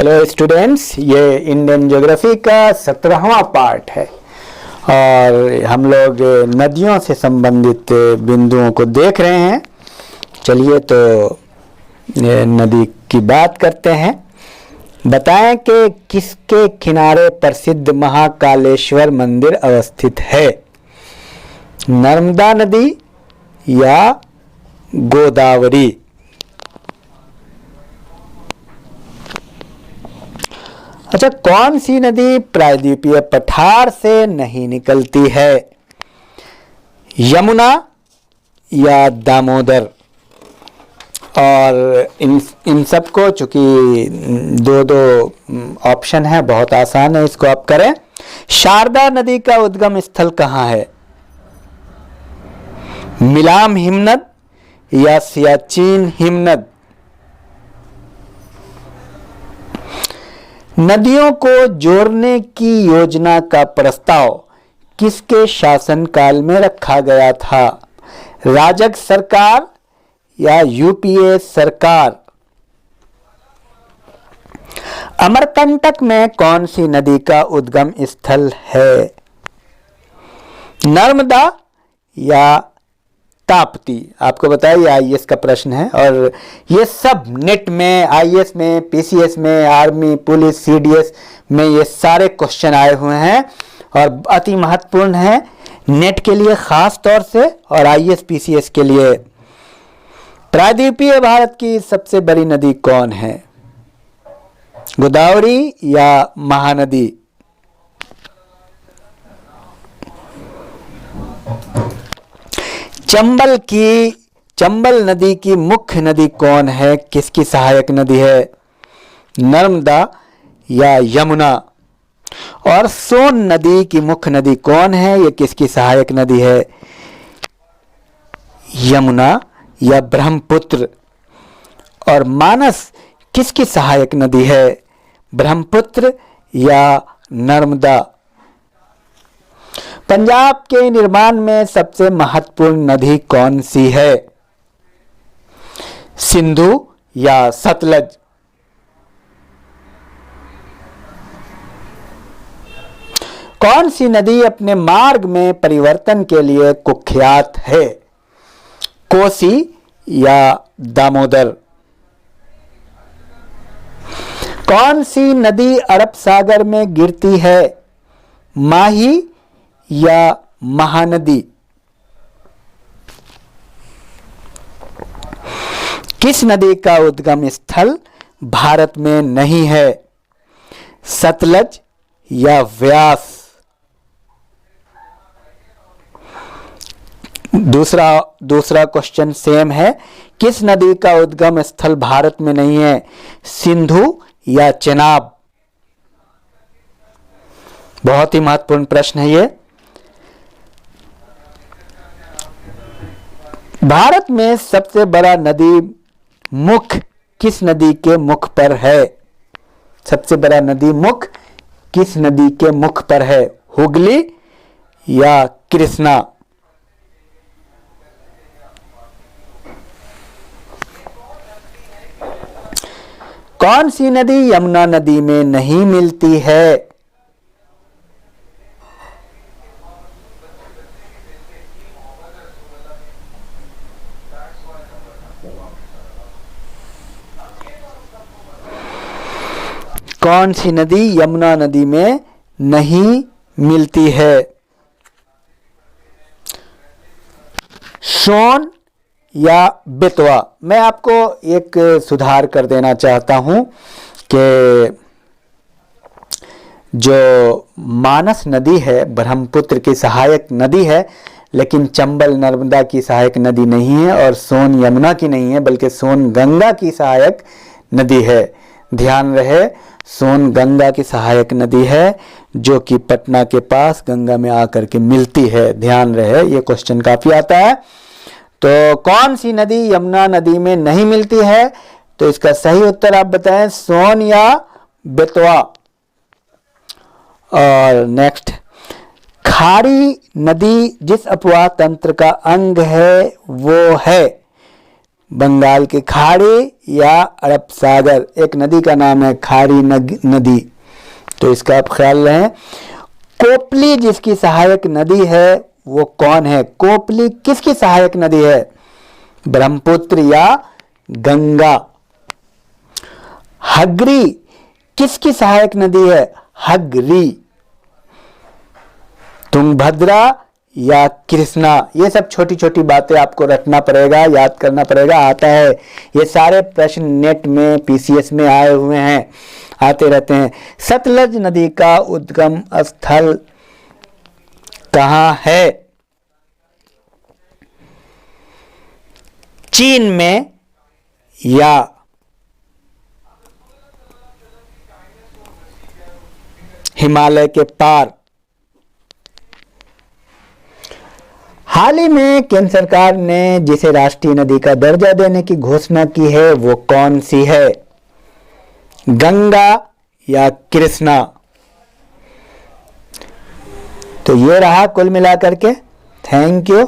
Hello students, ये Indian geography का 17वां part है और हम लोग नदियों से संबंधित बिंदुओं को देख रहे हैं। चलिए तो नदी की बात करते हैं। बताएं कि किसके किनारे प्रसिद्ध महाकालेश्वर मंदिर अवस्थित है? नर्मदा नदी या गोदावरी? अच्छा, कौन सी नदी प्रायद्वीपीय पठार से नहीं निकलती है? यमुना या दामोदर? और इन सबको, चूंकि दो ऑप्शन है, बहुत आसान है, इसको आप करें। शारदा नदी का उद्गम स्थल कहाँ है? मिलाम हिमनद या सियाचिन हिमनद? नदियों को जोड़ने की योजना का प्रस्ताव किसके शासनकाल में रखा गया था? राजग सरकार या यूपीए सरकार? अमरकंटक में कौन सी नदी का उद्गम स्थल है? नर्मदा या ताप्ती? आपको बताइए, आईएएस का प्रश्न है और ये सब नेट में, आईएएस में, पीसीएस में, आर्मी, पुलिस, सीडीएस में ये सारे क्वेश्चन आए हुए हैं और अति महत्वपूर्ण है नेट के लिए खास तौर से और आईएएस पीसीएस के लिए। प्रायद्वीपीय भारत की सबसे बड़ी नदी कौन है? गोदावरी या महानदी? चंबल नदी की मुख्य नदी कौन है? किसकी सहायक नदी है? नर्मदा या यमुना? और सोन नदी की मुख्य नदी कौन है? ये किसकी सहायक नदी है? यमुना या ब्रह्मपुत्र? और मानस किसकी सहायक नदी है? ब्रह्मपुत्र या नर्मदा? पंजाब के निर्माण में सबसे महत्वपूर्ण नदी कौन सी है? सिंधु या सतलज? कौन सी नदी अपने मार्ग में परिवर्तन के लिए कुख्यात है? कोसी या दामोदर? कौन सी नदी अरब सागर में गिरती है? माही या महानदी? किस नदी का उद्गम स्थल भारत में नहीं है? सतलज या व्यास? दूसरा क्वेश्चन सेम है। किस नदी का उद्गम स्थल भारत में नहीं है? सिंधु या चेनाब? बहुत ही महत्वपूर्ण प्रश्न है ये। भारत में सबसे बड़ा नदी मुख किस नदी के मुख पर है? सबसे बड़ा नदी मुख किस नदी के मुख पर है? हुगली या कृष्णा? कौन सी नदी यमुना नदी में नहीं मिलती है? कौन सी नदी यमुना नदी में नहीं मिलती है? सोन या बेतवा? मैं आपको एक सुधार कर देना चाहता हूं कि जो मानस नदी है ब्रह्मपुत्र की सहायक नदी है, लेकिन चंबल नर्मदा की सहायक नदी नहीं है और सोन यमुना की नहीं है, बल्कि सोन गंगा की सहायक नदी है। ध्यान रहे, सोन गंगा की सहायक नदी है जो कि पटना के पास गंगा में आकर के मिलती है। ध्यान रहे, ये क्वेश्चन काफी आता है। तो कौन सी नदी यमुना नदी में नहीं मिलती है? तो इसका सही उत्तर आप बताएं, सोन या बेतवा। और नेक्स्ट, खारी नदी जिस अपवाह तंत्र का अंग है वो है? बंगाल की खाड़ी या अरब सागर? एक नदी का नाम है खारी नदी, तो इसका आप ख्याल रखें। कोपली जिसकी सहायक नदी है वो कौन है? कोपली किसकी सहायक नदी है? ब्रह्मपुत्र या गंगा? हगरी किसकी सहायक नदी है? हगरी? तुंगभद्रा या कृष्णा? ये सब छोटी छोटी बातें आपको रटना पड़ेगा, याद करना पड़ेगा। आता है, ये सारे प्रश्न नेट में पीसीएस में आए हुए हैं, आते रहते हैं। सतलज नदी का उद्गम स्थल कहां है? चीन में या हिमालय के पार? हाल ही में केंद्र सरकार ने जिसे राष्ट्रीय नदी का दर्जा देने की घोषणा की है वो कौन सी है? गंगा या कृष्णा? तो ये रहा कुल मिलाकर के। Thank you.